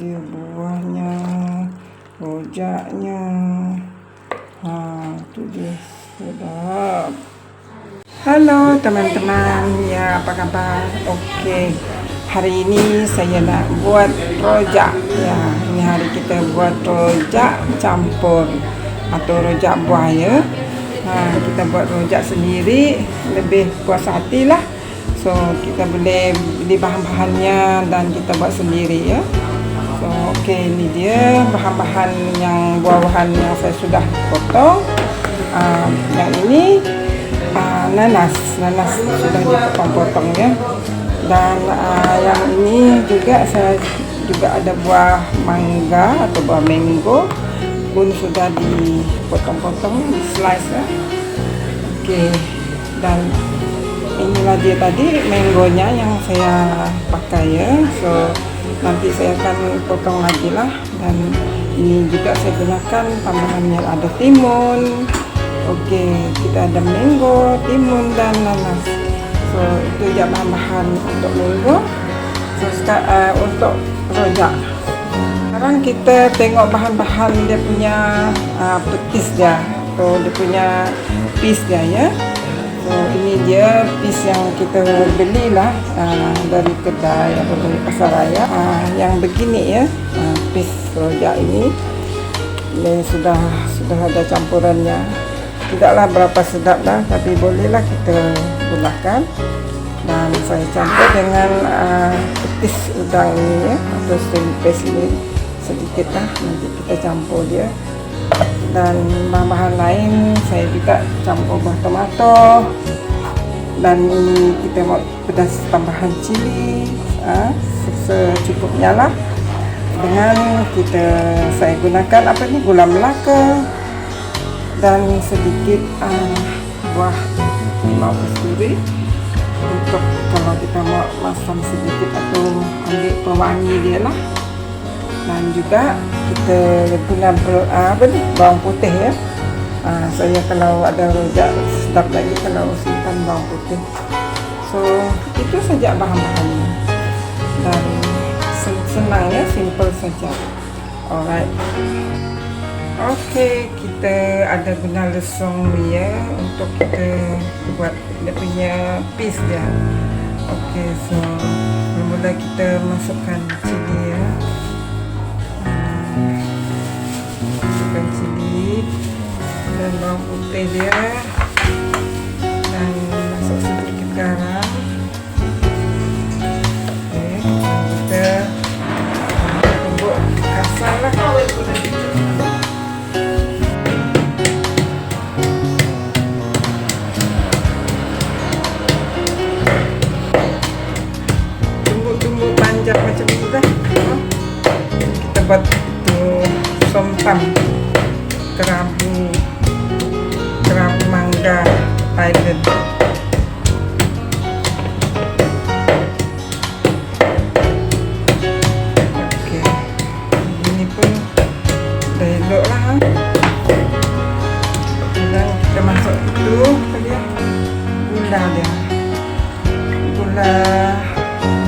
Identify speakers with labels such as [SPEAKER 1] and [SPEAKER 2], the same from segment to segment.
[SPEAKER 1] dia buahnya, rojaknya. Itu dia, sedap. Halo teman-teman, ya apa kabar? Oke, hari ini saya nak buat rojak. Ya, ini hari kita buat rojak campur atau rojak buah ya. Kita buat rojak sendiri, lebih puas hati lah. So kita boleh beli bahan-bahannya dan kita buat sendiri ya. So okey, ini dia bahan-bahan yang buah-buahan yang saya sudah potong. Yang ini nanas sudah dipotong-potong ya. Dan yang ini juga saya juga ada buah mangga atau buah mango pun sudah dipotong-potong, di slice ya. Okey, dan inilah dia tadi mangonya yang saya pakai ya. So nanti saya akan potong lagi lah. Dan ini juga saya gunakan tambahannya, ada timun. Okey, kita ada mango, timun dan nanas. So itu ya bahan-bahan untuk mango. So untuk rojak, sekarang kita tengok bahan-bahan dia punya petis dia atau dia punya piece dia ya. So ini dia piece yang kita belilah dari kedai atau dari pasar raya. Yang begini ya, piece rojak ini sudah ada campurannya. Tidaklah berapa sedap lah, tapi bolehlah kita gunakan. Dan saya campur dengan petis udang ini ya, atau steam paste ini sedikit lah. Nanti kita campur dia. Dan bahan-bahan lain saya juga campur buah tomato. Dan ini kita mau pedas tambahan cili secukupnya lah. Dengan saya gunakan gula melaka dan sedikit buah limau kasturi untuk kalau kita mau masam sedikit atau ambil pewangi dia lah. Dan juga kita guna bawang putih ya. Saya kalau ada rojak sedap lagi kalau simpan bawang putih. So itu saja bahan-bahannya dan senang ya, simple saja. Alright. Oke, kita ada guna lesung ya untuk kita buat dia punya piece dia. Oke, so mula kita masukkan cili ya. Masukkan cili dan bawang putih dia, dan masuk sedikit garam. Oke, kita tumbuk kasar lah. Tumbuk panjang macam itu dah. Kita buat itu somtam kerabu mangga Thailand. Oke, ini pun dah elok lah. Dan kita masuk itu gula dia, gula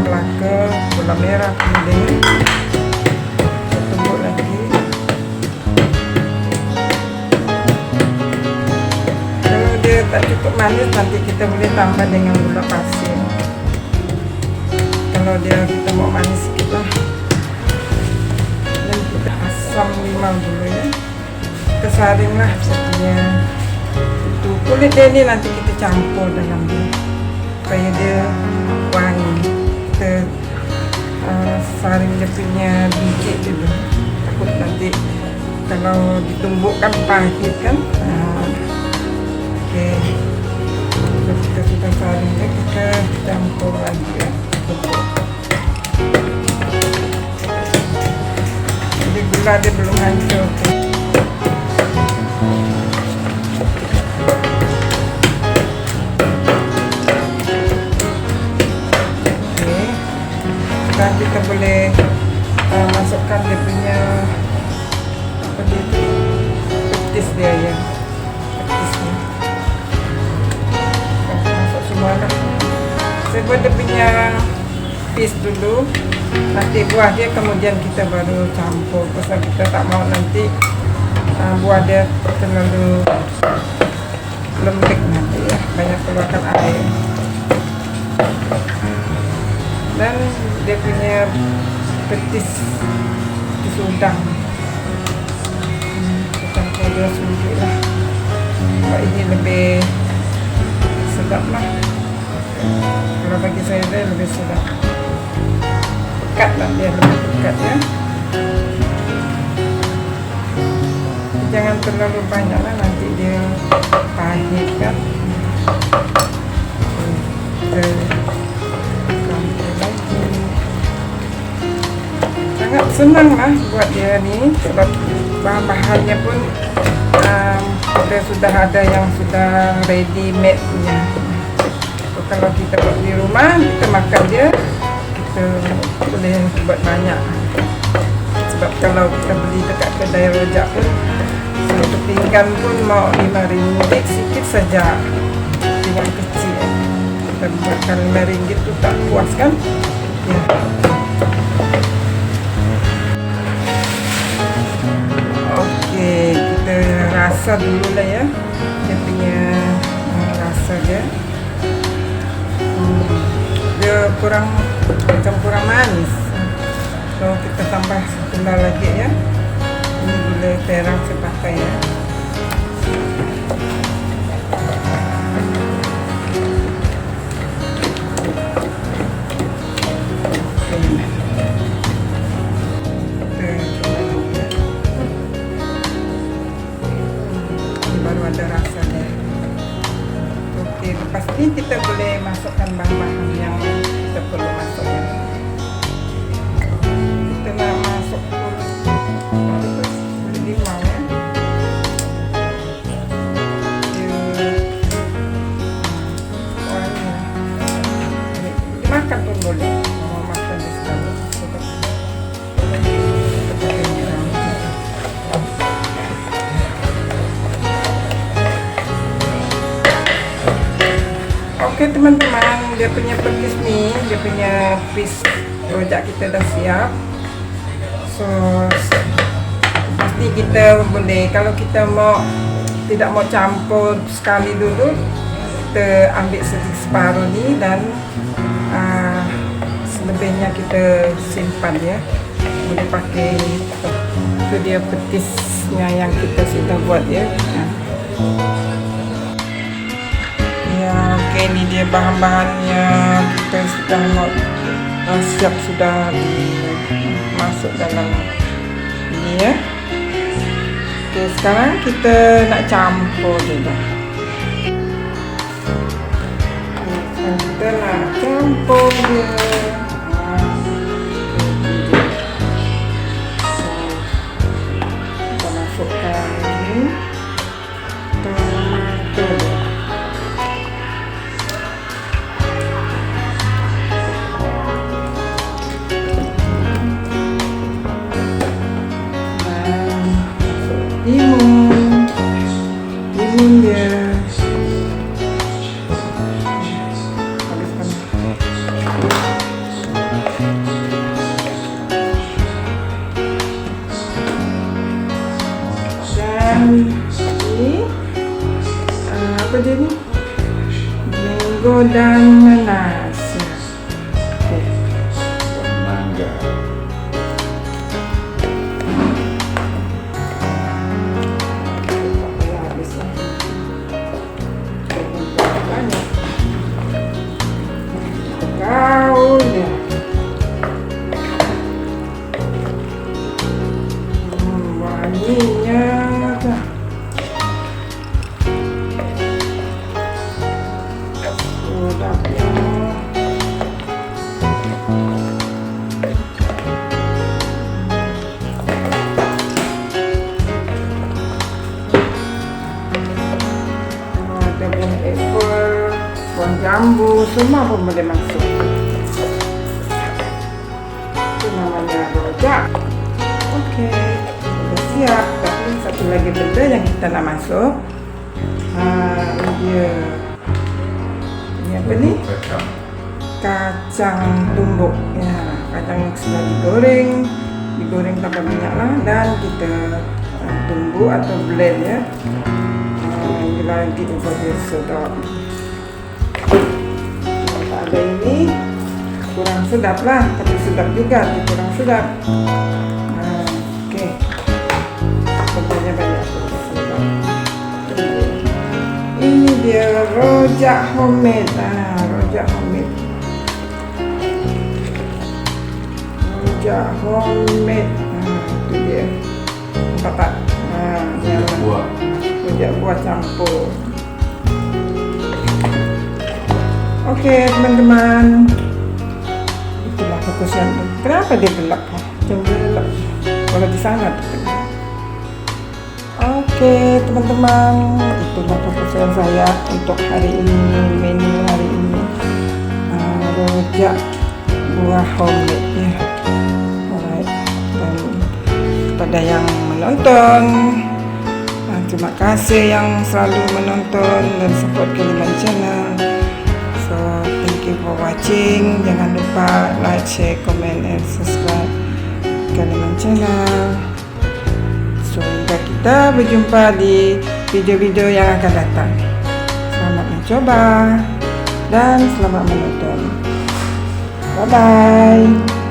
[SPEAKER 1] melaka, gula merah kuning. Tumbuk lagi. Tak cukup manis, nanti kita boleh tambah dengan gula pasir. Kalau kita mau manis sedikit lah. Dan kita asam limau dulu ya. Kita saring lah jadinya. Itu kulit dia ni nanti kita campur dalam dia supaya dia wangi. Kita saring dia punya biji dulu. Takut nanti kalau ditumbukkan pahit kan. Oke, kita sudah saringnya, kita campur lagi ya. Jadi gula dia belum hancur. Oke, sekarang kita boleh masukkan dia punya petis dia ya. Saya buat dia punya pis dulu, nanti buah dia kemudian kita baru campur. Pasal kita tak mau nanti buah dia terlalu lembek nanti ya, banyak keluarkan air. Dan dia punya petis udang, kita campur dia sedikit lah, supaya ini lebih sedap lah. Kalau bagi saya dia lebih sedap, pekat lah, dia lebih pekat ya. Jangan terlalu banyak lah, nanti dia pahit kan. Campur lagi. Sangat senang lah buat dia ni, sebab bahan-bahannya pun kita sudah ada yang sudah ready made punya. So, kalau kita buat di rumah, kita makan dia, kita boleh buat banyak. Sebab kalau kita beli dekat kedai rojak pun, satu pinggan pun mau RM5, sikit saja, pinggan kecil. Kita buatkan RM5 tu tak puas kan? Ya. Okey, kita rasa dulu lah ya, dia punya rasa dia. Dia kurang, macam kurang manis. So kita tambah gula lagi ya. Ini gula terang saya pakai ya. Ini baru ada rasanya. Oke, lepas ini kita boleh masukkan bahan-bahan yang kita perlu masukkan. Kita nak masuk limau ya. Dimakan pun boleh. Mau makan di sekali. Oke teman-teman, dia punya petis nih, dia punya pis rojak kita dah siap. So pasti kita boleh, kalau kita mau tidak mau campur sekali dulu, kita ambil separuh ni dan selebihnya kita simpan ya. Boleh pakai itu dia petisnya yang kita sudah buat ya. Ya, oke, ini dia bahan-bahannya kita sudah siap, sudah masuk dalam ini ya. Oke, sekarang kita nak campur juga. Kita nak campur dia. Kita masukkan ini tomato. Limun dia. Dan ini apa dia ni? Mango dan nanas. Okay. Mangga. Wanginya sedapnya. Ada buah apple, buah jambu, semua pun boleh masuk. Itu namanya rojak. Oke, sudah siap. Tapi satu lagi benda yang kita nak masuk, ini apa ni? kacang tumbuk ya, kacang yang sudah digoreng tanpa minyak lah, dan kita tumbuk atau blend ya. Ini lagi dia sedap. Tak ada ini kurang sedap lah, tapi sedap juga, tapi kurang sedap. Oke, banyak sedap. Ini dia rojak homemade. Rojak homemade. Itu dia. Nampak tak? Rojak buah campur. Oke, teman-teman. Itulah fokusnya. Kenapa dia gelap? Jangan gelap. Kalau di sana tuh. Oke, teman-teman. Itulah fokusnya saya untuk hari ini, menu hari ini. Rojak buah homemade ya. Alright. Dan kepada yang menonton, terima kasih yang selalu menonton dan support Kaliman Channel. So thank you for watching. Jangan lupa like, share, comment, and subscribe Kaliman Channel. So hingga kita berjumpa di video-video yang akan datang. Selamat mencoba dan selamat menonton. Bye bye.